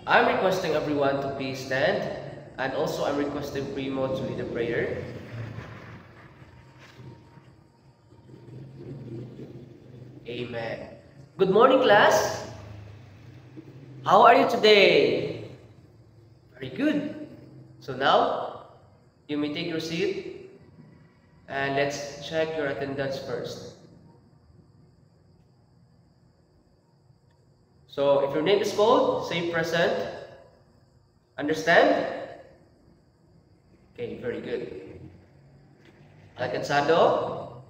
I'm requesting everyone to please stand, and also I'm requesting Primo to lead a prayer. Amen. Good morning, class. How are you today? Very good. So now, you may take your seat, and let's check your attendance first. So, if your name is called, say present. Understand? Okay, very good. Alcansado,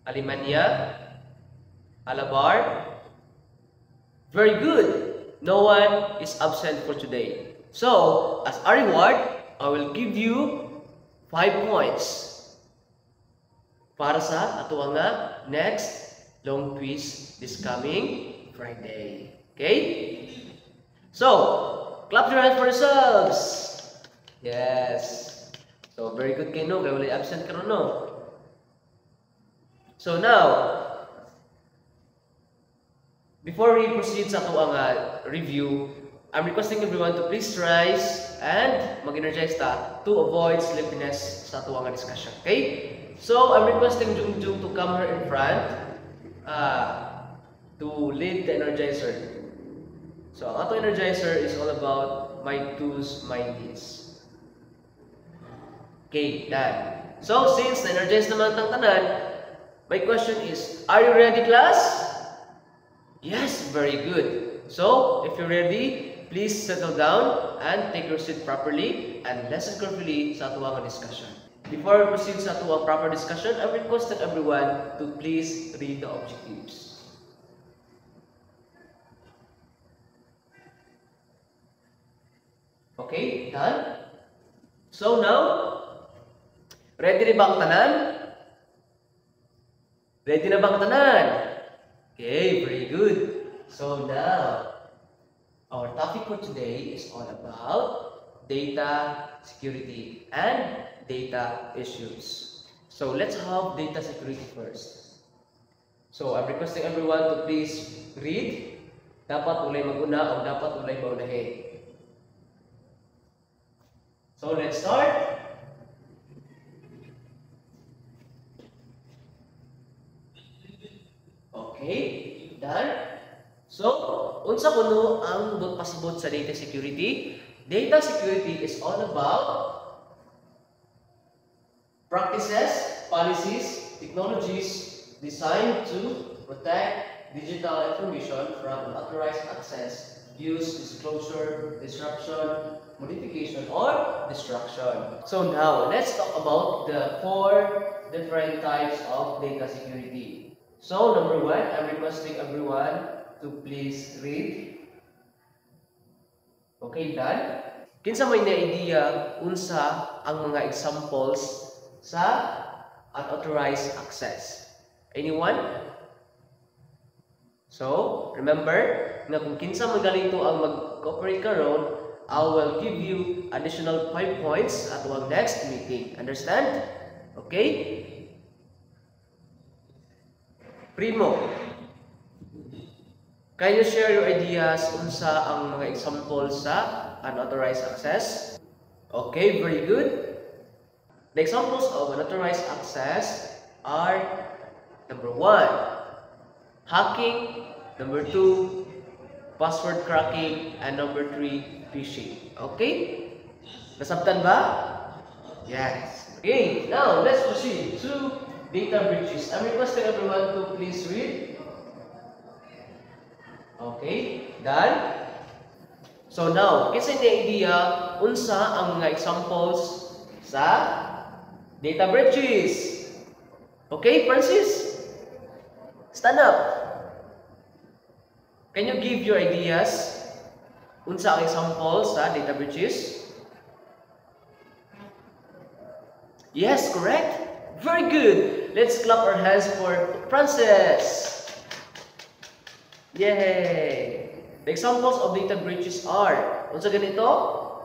Alimania, Alabar. Very good. No one is absent for today. So, as a reward, I will give you 5 points para sa ato nga next long quiz this coming Friday. Okay? So, clap your hands for yourselves. Yes. So, very good kayo, no? Kaya wala absent ka ron, no? So, now, before we proceed sa ato nga review, I'm requesting everyone to please rise and mag-energize ta to avoid sleepiness sa ato nga discussion. Okay? So, I'm requesting Jungjung to come here in front to lead the energizer. So, ang ato energizer is all about my do's, my needs. Okay, done. So, since na-energize naman tang tanan, my question is, are you ready, class? Yes, very good. So, if you're ready, please settle down and take your seat properly and listen carefully sa ato nga discussion. Before we proceed sa ato nga proper discussion, I'm requesting everyone to please read the objectives. Okay, done? So now, ready na ba ang tanan? Ready na ba ang tanan? Okay, very good. So now, our topic for today is all about data security and data issues. So let's have data security first. So I'm requesting everyone to please read. Dapat ulay maguna o dapat ulay maunahin. So let's start. Okay, done. So, unsa kuno ang pasabot sa data security? Data security is all about practices, policies, technologies designed to protect digital information from unauthorized access, use, disclosure, disruption, modification, or destruction. So now, let's talk about the 4 different types of data security. So, number 1, I'm requesting everyone to please read. Okay, done? Kinsa may na-idea unsa ang mga examples sa unauthorized access? Anyone? So, remember na kung kinsa magaling to ang mag-cooperate karon, I will give you additional 5 points at our next meeting. Understand? Okay? Primo, can you share your ideas unsa ang mga examples sa unauthorized access? Okay, very good. The examples of unauthorized access are number 1, hacking, number 2, password cracking, and number 3, phishing. Okay? Nasabtan ba? Yes. Okay, now let's proceed to data breaches. I'm requesting everyone to please read. Okay, done? So now, kinsa ni idea unsa ang mga examples sa data breaches? Okay, Francis? Stand up. Can you give your ideas unsa ang examples sa data breaches? Yes, correct? Very good. Let's clap our hands for Francis. Yay! The examples of data breaches are, unsa ganito?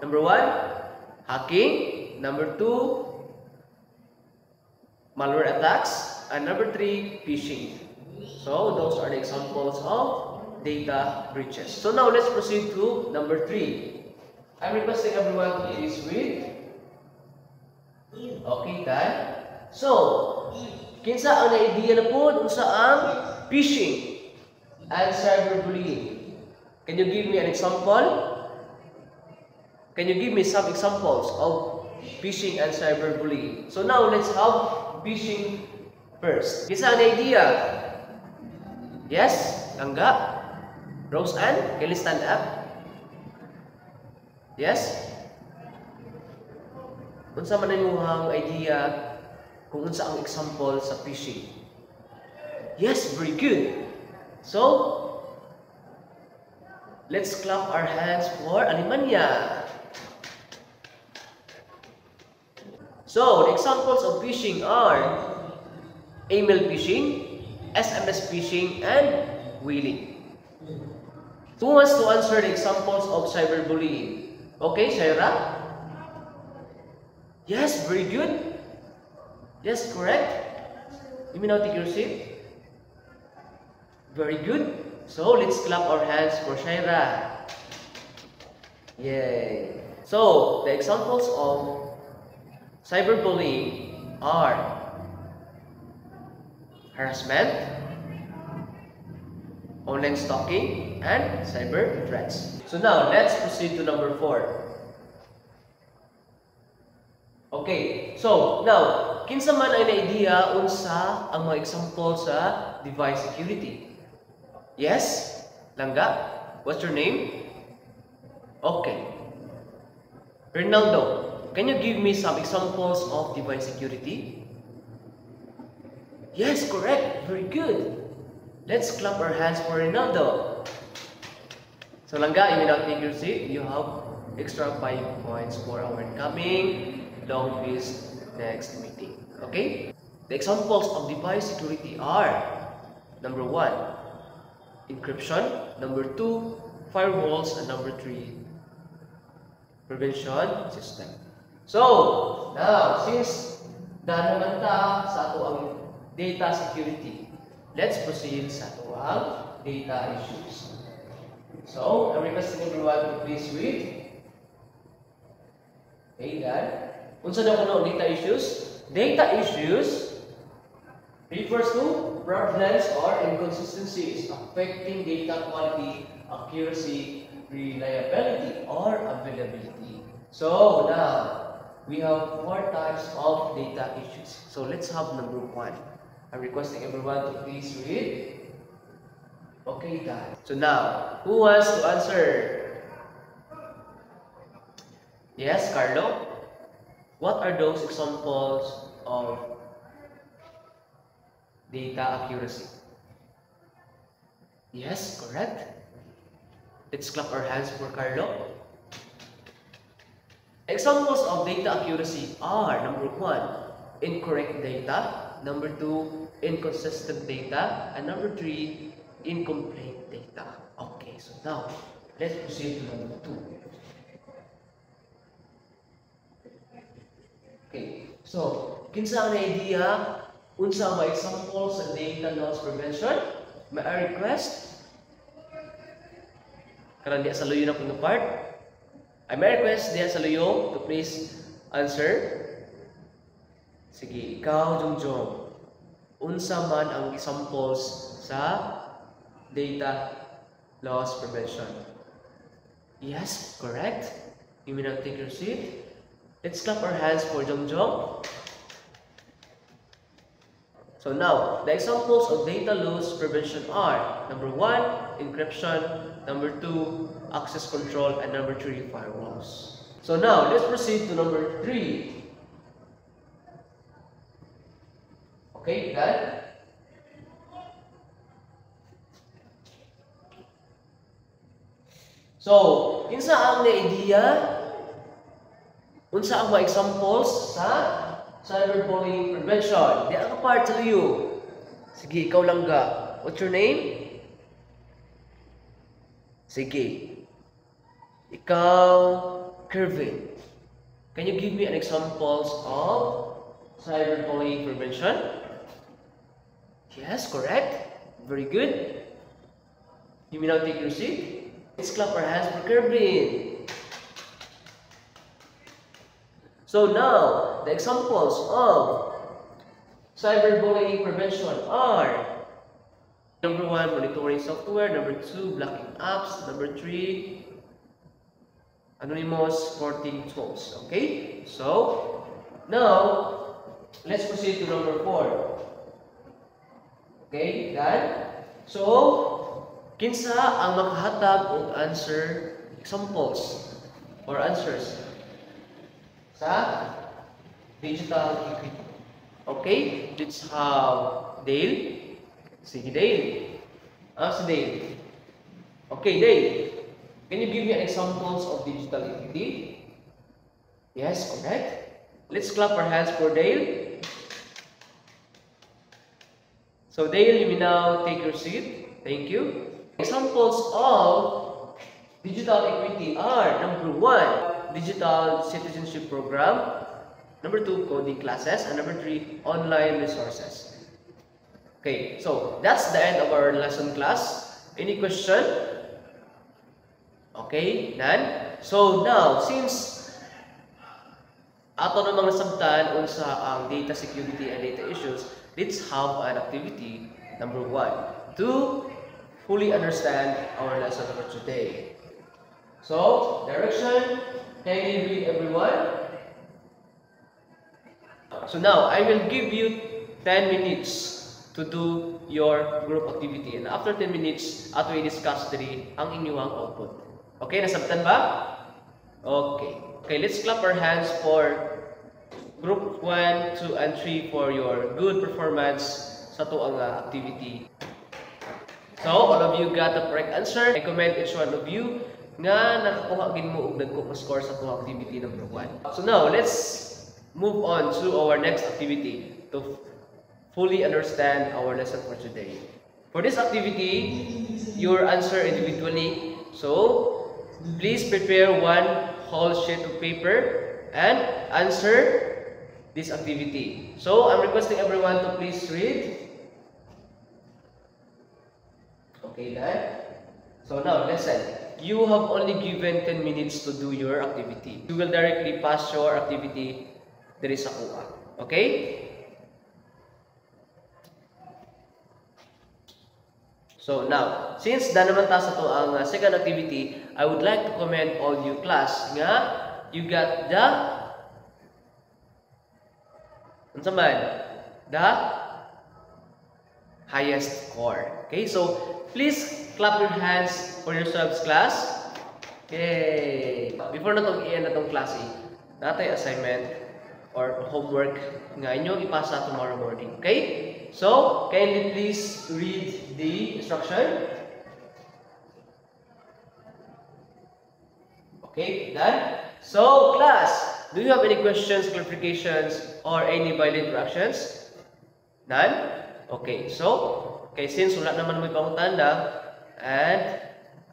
Number 1, hacking. Number 2, malware attacks. And number 3, phishing. So, those are the examples of data breaches. So now let's proceed to number 3. I'm requesting everyone to please read. Okay, done. So, kinsa ang na-idea na po kung saan phishing and cyberbullying? Can you give me an example? Can you give me some examples of phishing and cyberbullying? So now let's have phishing first. Kinsa ang na-idea? Yes? Langga? Rose Ann? Can you stand up? Yes? Unsa man ang idea kung unsa ang example sa phishing? Yes, very good. So, let's clap our hands for Alemania. So, the examples of phishing are email phishing, SMS phishing, and whaling. Who wants to answer the examples of cyberbullying? Okay, Shaira? Yes, very good. Yes, correct. You may now take your seat. Very good. So, let's clap our hands for Shaira. Yay. So, the examples of cyberbullying are harassment, online stalking, and cyber threats. So now, let's proceed to number 4. Okay, so now, kinsa man ay na-idea unsa ang mga example sa device security? Yes? Langga? What's your name? Okay. Ronaldo, can you give me some examples of device security? Yes, correct. Very good. Let's clap our hands for Ronaldo. So Langga, you may now take your seat. You have extra 5 points for our incoming long quiz next meeting. Okay? The examples of device security are number 1, encryption, number 2, firewalls, and number 3, prevention system. So, now, since dahil naman ta sa ato ang data security, let's proceed sa ato ang data issues. So, I'm requesting everyone to please read. Okay, dad. Unsa daw kuno data issues? Data issues refers to problems or inconsistencies affecting data quality, accuracy, reliability, or availability. So, now, we have 4 types of data issues. So, let's have number 1. I'm requesting everyone to please read. Okay, dad. So now, who wants to answer? Yes, Carlo? What are those examples of data accuracy? Yes, correct. Let's clap our hands for Carlo. Examples of data accuracy are number 1, incorrect data, number 2, inconsistent data, and number 3, incomplete data. Okay, so now let's proceed to number 2. Okay, so kinsa ang idea unsa mga examples sa data loss prevention? May I request? Karon diya sa luyo na pong part. I may request diya sa luyo to please answer. Sige, ikaw Jongjong. Unsa man ang examples sa data loss prevention? Yes, correct. You may now take your seat. Let's clap our hands for Jongjong. So now, the examples of data loss prevention are number 1, encryption, number 2, access control, and number 3, firewalls. So now, let's proceed to number 3. Okay, done? So, kinsa ang na-idea? Unsa ang mga examples sa cyberbullying prevention? Di ang part sa liyo. Sige, ikaw Langga. What's your name? Sige. Ikaw, Kervin. Can you give me an examples of cyberbullying prevention? Yes, correct. Very good. You may now take your seat. Let's clap our hands for Kervin. So now, the examples of cyberbullying prevention are: number 1, monitoring software. Number 2, blocking apps. Number 3, anonymous reporting tools. Okay? So, now, let's proceed to number 4. Okay? Done? So, kinsa ang makahatag og answer examples or answers sa digital equity. Okay? Let's have Dale. Sige, Dale. Si Dale. Okay, Dale. Can you give me examples of digital equity? Yes, correct. Let's clap our hands for Dale. So, Dale, you may now take your seat. Thank you. Examples of digital equity are: number 1, digital citizenship program. Number 2, coding classes. And number 3, online resources. Okay, so that's the end of our lesson class. Any question? Okay, none? So now, since ato namang nasabtan unsa ang data security and data issues, let's have an activity. Number 1, to fully understand our lesson for today. So, direction, can you read everyone? So now, I will give you 10 minutes to do your group activity. And after 10 minutes, ato i-discuss diri ang inyong output. Okay, nasabtan ba? Okay. Okay, let's clap our hands for group 1, 2, and 3 for your good performance sa tuang activity. So, all of you got the correct answer. I commend each one of you nga nakakuha gid mo og dagko score sa tuang activity number 1. So now, let's move on to our next activity to fully understand our lesson for today. For this activity, your answer individually. So, please prepare one whole sheet of paper and answer this activity. So, I'm requesting everyone to please read. Okay, done? So now, listen. You have only given 10 minutes to do your activity. You will directly pass your activity diri sa kuha. Okay? So now, since na naman ta sa to ang second activity, I would like to commend all you class nga you got the unsa man the highest score. Okay? So, please clap your hands for yourselves, class. Okay. Before na tong i-end na tong klase, natay assignment or homework nga inyong ipasa tomorrow morning. Okay? So, kindly please read the instruction. Okay, done? So, class, do you have any questions, clarifications, or any violent reactions? None? Okay, so, since wala naman may pangutanda, and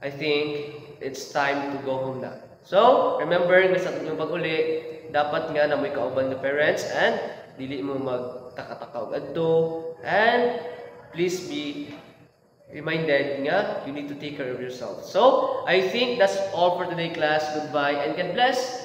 I think it's time to go home na. So, remember, nga sa inyong pag-uli, dapat nga na may kauban ng parents and dili mo magtakatakaw adto, and please be reminded nga you need to take care of yourself. So, I think that's all for today, class. Goodbye and God bless.